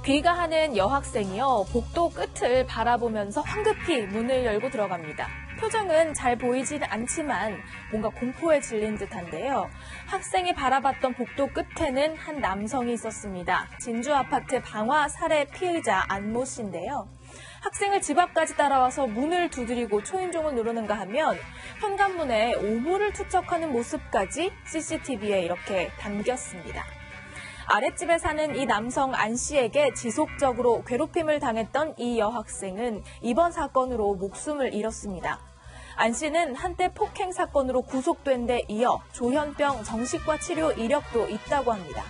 귀가하는 여학생이요. 복도 끝을 바라보면서 황급히 문을 열고 들어갑니다. 표정은 잘 보이진 않지만 뭔가 공포에 질린 듯한데요. 학생이 바라봤던 복도 끝에는 한 남성이 있었습니다. 진주 아파트 방화 살해 피의자 안모 씨인데요. 학생을 집 앞까지 따라와서 문을 두드리고 초인종을 누르는가 하면 현관문에 오물을 투척하는 모습까지 CCTV에 이렇게 담겼습니다. 아랫집에 사는 이 남성 안 씨에게 지속적으로 괴롭힘을 당했던 이 여학생은 이번 사건으로 목숨을 잃었습니다. 안 씨는 한때 폭행 사건으로 구속된 데 이어 조현병 정신과 치료 이력도 있다고 합니다.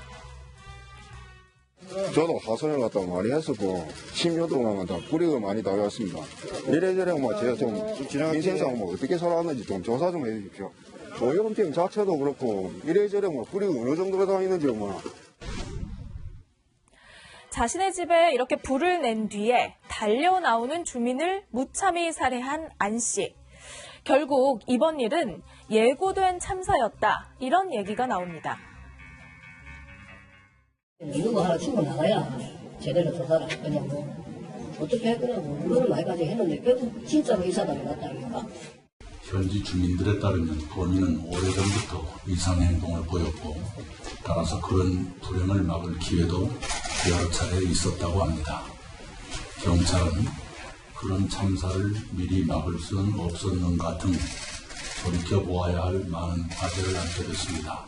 저도 하소연을 갖다가 많이 했었고 10년 동안 다 뿌리가 많이 달렸습니다. 이래저래 제가 좀 지난 인생상 어떻게 살아왔는지 좀 조사 좀 해주십시오. 조현병 자체도 그렇고 이래저래 뿌리가 어느 정도로 다니는지 자신의 집에 이렇게 불을 낸 뒤에 달려나오는 주민을 무참히 살해한 안 씨. 결국 이번 일은 예고된 참사였다. 이런 얘기가 나옵니다. 누구 하나 치고 나가야 제대로 조사를 그냥 어떻게 했거나 물건을 많이까지 했는데 결국 진짜로 이 사람이 났다니까. 현지 주민들에 따르면 범인은 오래전부터 이상 행동을 보였고 따라서 그런 불행을 막을 기회도 여러 차례 있었다고 합니다. 경찰은 그런 참사를 미리 막을 수는 없었는가 등 돌이켜보아야 할 많은 과제를 안게 됐습니다.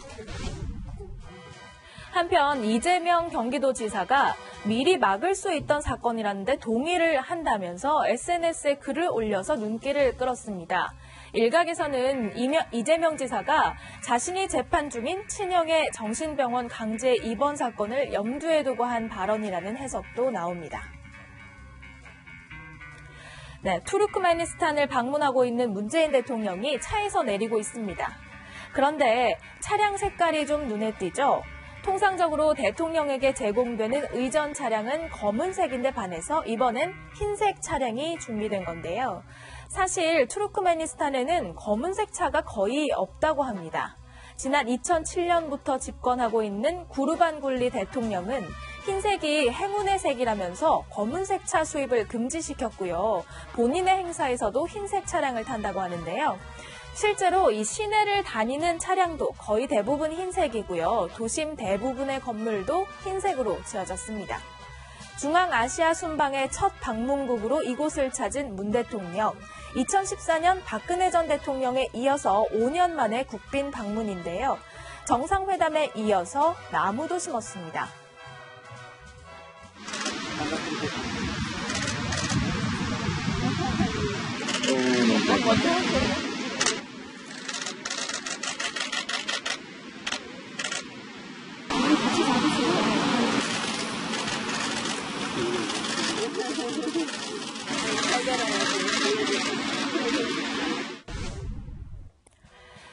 한편 이재명 경기도지사가 미리 막을 수 있던 사건이라는데 동의를 한다면서 SNS에 글을 올려서 눈길을 끌었습니다. 일각에서는 이재명 지사가 자신이 재판 중인 친형의 정신병원 강제 입원 사건을 염두에 두고 한 발언이라는 해석도 나옵니다. 네, 투르크메니스탄을 방문하고 있는 문재인 대통령이 차에서 내리고 있습니다. 그런데 차량 색깔이 좀 눈에 띄죠? 통상적으로 대통령에게 제공되는 의전 차량은 검은색인데 반해서 이번엔 흰색 차량이 준비된 건데요. 사실 투르크메니스탄에는 검은색 차가 거의 없다고 합니다. 지난 2007년부터 집권하고 있는 구르반굴리 대통령은 흰색이 행운의 색이라면서 검은색 차 수입을 금지시켰고요. 본인의 행사에서도 흰색 차량을 탄다고 하는데요. 실제로 이 시내를 다니는 차량도 거의 대부분 흰색이고요. 도심 대부분의 건물도 흰색으로 지어졌습니다. 중앙아시아 순방의 첫 방문국으로 이곳을 찾은 문 대통령. 2014년 박근혜 전 대통령에 이어서 5년 만에 국빈 방문인데요. 정상회담에 이어서 나무도 심었습니다.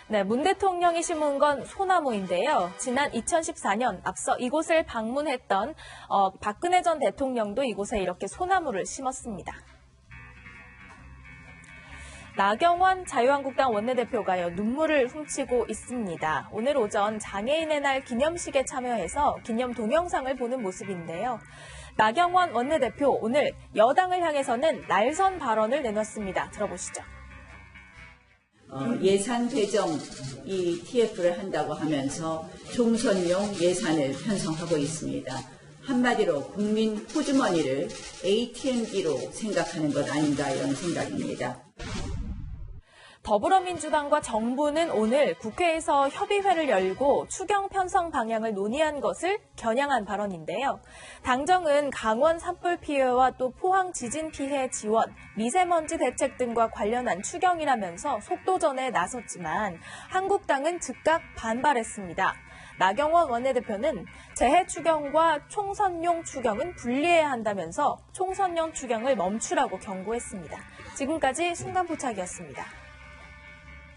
네, 문 대통령이 심은 건 소나무인데요. 지난 2014년 앞서 이곳을 방문했던 박근혜 전 대통령도 이곳에 이렇게 소나무를 심었습니다. 나경원 자유한국당 원내대표가요, 눈물을 훔치고 있습니다. 오늘 오전 장애인의 날 기념식에 참여해서 기념 동영상을 보는 모습인데요. 나경원 원내대표 오늘 여당을 향해서는 날선 발언을 내놨습니다. 들어보시죠. 예산 배정 이 TF를 한다고 하면서 총선용 예산을 편성하고 있습니다. 한마디로 국민 호주머니를 ATM기로 생각하는 것 아닌가 이런 생각입니다. 더불어민주당과 정부는 오늘 국회에서 협의회를 열고 추경 편성 방향을 논의한 것을 겨냥한 발언인데요. 당정은 강원 산불 피해와 또 포항 지진 피해 지원, 미세먼지 대책 등과 관련한 추경이라면서 속도전에 나섰지만 한국당은 즉각 반발했습니다. 나경원 원내대표는 재해 추경과 총선용 추경은 분리해야 한다면서 총선용 추경을 멈추라고 경고했습니다. 지금까지 순간포착이었습니다.